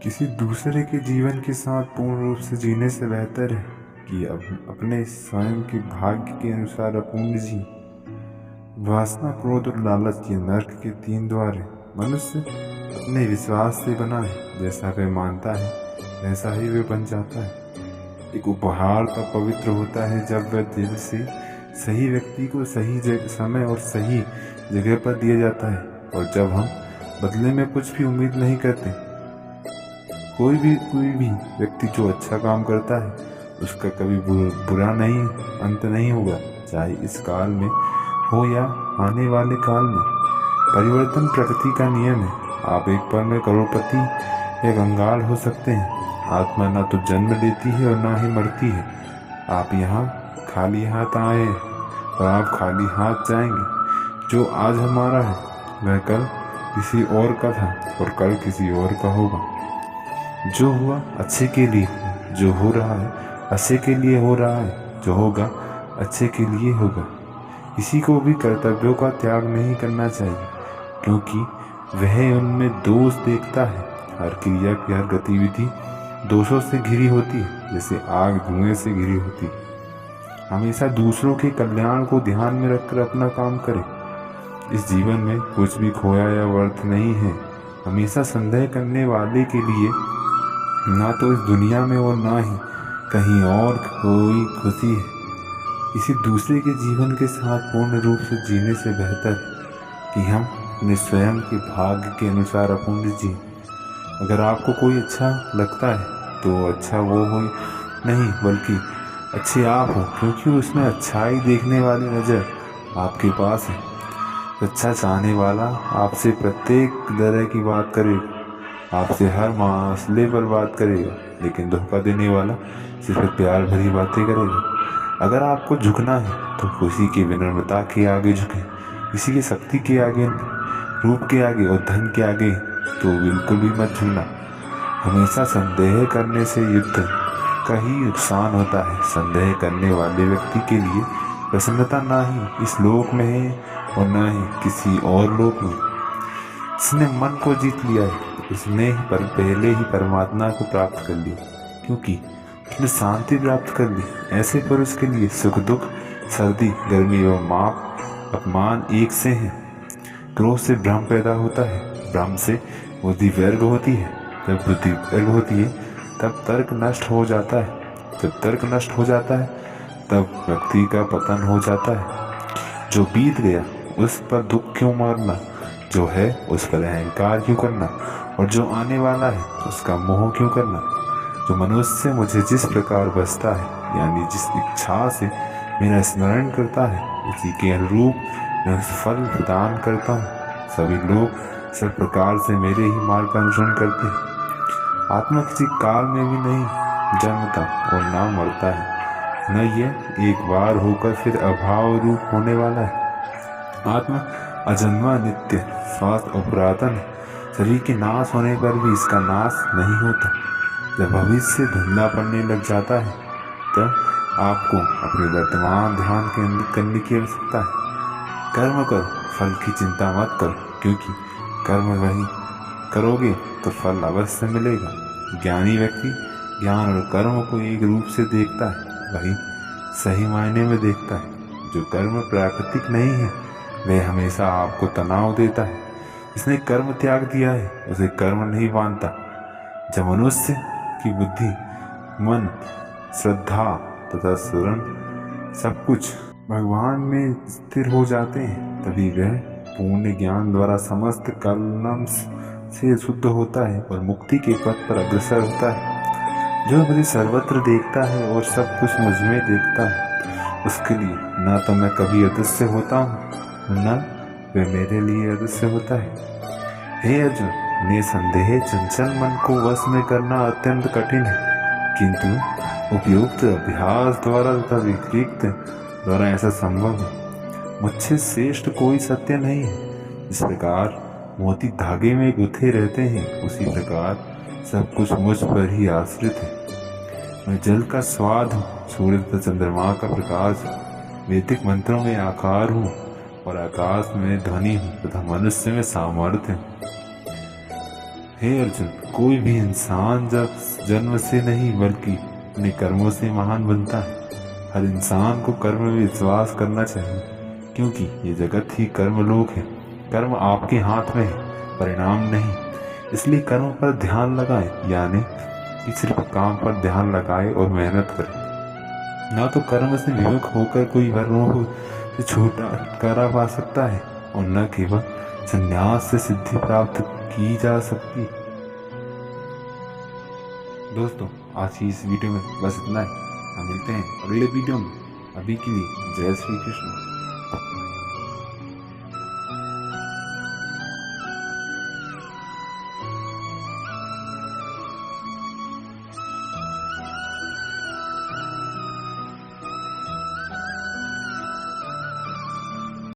किसी दूसरे के जीवन के साथ पूर्ण रूप से जीने से बेहतर है कि अपने स्वयं के भाग्य के अनुसार अपूर्ण जी। वासना, क्रोध और लालच ये नर्क के 3 द्वार हैं। मनुष्य अपने विश्वास से बना है, जैसा वह मानता है वैसा ही वह बन जाता है। एक उपहार तब पवित्र होता है जब वह दिल से सही व्यक्ति को सही समय और सही जगह पर दिया जाता है, और जब हम बदले में कुछ भी उम्मीद नहीं करते। कोई भी व्यक्ति जो अच्छा काम करता है उसका कभी बुरा नहीं अंत नहीं होगा, चाहे इस काल में हो या आने वाले काल में। परिवर्तन प्रकृति का नियम है। आप एक पल में करोड़पति या कंगाल हो सकते हैं। आत्मा ना तो जन्म लेती है और ना ही मरती है। आप यहाँ खाली हाथ आए हैं और आप खाली हाथ जाएंगे। जो आज हमारा है वह कल किसी और का था और कल किसी और का होगा। जो हुआ अच्छे के लिए हुआ, जो हो रहा है अच्छे के लिए हो रहा है, जो होगा अच्छे के लिए होगा। किसी को भी कर्तव्यों का त्याग नहीं करना चाहिए, क्योंकि वह उनमें दोष देखता है। हर क्रिया की हर गतिविधि दोषों से घिरी होती है, जैसे आग धुएं से घिरी होती है। हमेशा दूसरों के कल्याण को ध्यान में रखकर अपना काम करें। इस जीवन में कुछ भी खोया या व्यर्थ नहीं है। हमेशा संदेह करने वाले के लिए ना तो इस दुनिया में और ना ही कहीं और कोई खुशी है। किसी दूसरे के जीवन के साथ पूर्ण रूप से जीने से बेहतर है कि हम अपने स्वयं के भाग्य के अनुसार अपूर्ण जी। अगर आपको कोई अच्छा लगता है तो अच्छा वो हो नहीं, बल्कि अच्छे आप हो, क्योंकि उसमें अच्छाई देखने वाली नज़र आपके पास है। अच्छा चाहने वाला आपसे प्रत्येक तरह की बात करेगा, आपसे हर मसले पर बात करेगा, लेकिन धोखा देने वाला सिर्फ प्यार भरी बातें करेगा। अगर आपको झुकना है तो खुशी की विनम्रता के आगे झुकें। किसी की शक्ति के आगे, रूप के आगे और धन के आगे तो बिल्कुल भी मत झुकना। हमेशा संदेह करने से युद्ध का ही नुकसान होता है। संदेह करने वाले व्यक्ति के लिए प्रसन्नता ना ही इस लोक में है और ना ही किसी और लोक में। जिसने मन को जीत लिया है उसने पहले ही परमात्मा को प्राप्त कर लिया, क्योंकि उसने शांति प्राप्त कर ली। ऐसे पुरुष के लिए सुख दुख, सर्दी गर्मी व माप अपमान एक से हैं। क्रोध से भ्रम पैदा होता है, भ्रम से बुद्धि व्यर्थ होती है, जब बुद्धि व्यर्थ होती है तब तर्क नष्ट हो जाता है, जब तर्क नष्ट हो जाता है तब व्यक्ति का पतन हो जाता है। जो बीत गया उस पर दुख क्यों मारना, जो है उस पर अहंकार क्यों करना, और जो आने वाला है उसका मोह क्यों करना। जो मनुष्य मुझे जिस प्रकार बसता है, यानी जिस इच्छा से मेरा स्मरण करता है, उसी के अनुरूप मैं उस फल प्रदान करता हूँ। सभी लोग सब प्रकार से मेरे ही मार्ग का अनुसरण करते हैं। आत्मा किसी काल में भी नहीं जन्मता और ना मरता है, न यह एक बार होकर फिर अभाव रूप होने वाला है। आत्मा अजन्मा, नित्य, स्वास्थ्य और पुरातन है। शरीर के नाश होने पर भी इसका नाश नहीं होता। जब भविष्य धुंधला पड़ने लग जाता है तब आपको अपने वर्तमान ध्यान केंद्रित करने की आवश्यकता है। कर्म करो, फल की चिंता मत करो, क्योंकि कर्म वही करोगे तो फल अवश्य मिलेगा। ज्ञानी व्यक्ति ज्ञान और कर्म को एक रूप से देखता है, वही सही मायने में देखता है। जो कर्म प्राकृतिक नहीं है वह हमेशा आपको तनाव देता है। जिसने कर्म त्याग दिया है उसे कर्म नहीं बांधता। जब मनुष्य की बुद्धि, मन, श्रद्धा तथा स्मरण सब कुछ भगवान में स्थिर हो जाते हैं, तभी वह पूर्ण ज्ञान द्वारा समस्त कलम से शुद्ध होता है और मुक्ति के पथ पर अग्रसर होता है। जो मुझे सर्वत्र देखता है और सब कुछ मुझ में देखता है, उसके लिए न तो मैं कभी अदृश्य होता हूँ, न वह मेरे लिए अदृश्य होता है। हे अर्जुन, निसंदेह चंचल मन को वश में करना अत्यंत कठिन है, किंतु उपयुक्त अभ्यास द्वारा तथा विकृत द्वारा ऐसा संभव है। मुझसे श्रेष्ठ कोई सत्य नहीं है। इस प्रकार मोती धागे में गुथे रहते हैं, उसी प्रकार सब कुछ मुझ पर ही आश्रित है। मैं जल का स्वाद हूँ, सूर्य तथा चंद्रमा का प्रकाश हूँ, वैदिक मंत्रों में आकार हूँ और आकाश में ध्वनि हूँ तथा मनुष्य में सामर्थ्य हूँ। हे अर्जुन, कोई भी इंसान जब जन्म से नहीं बल्कि अपने कर्मों से महान बनता है। हर इंसान को कर्म में विश्वास करना चाहिए, क्योंकि ये जगत ही कर्मलोक है। कर्म आपके हाथ में है, परिणाम नहीं। इसलिए कर्म पर ध्यान लगाएं, यानी कि सिर्फ काम पर ध्यान लगाएं और मेहनत करें। ना तो कर्म से विमुख होकर कोई कर्मों से छुटकारा पा सकता है, और न केवल संन्यास से सिद्धि प्राप्त की जा सकती। दोस्तों, आज की इस वीडियो में बस इतना ही। हम मिलते हैं अगले वीडियो में। अभी के लिए जय श्री कृष्ण।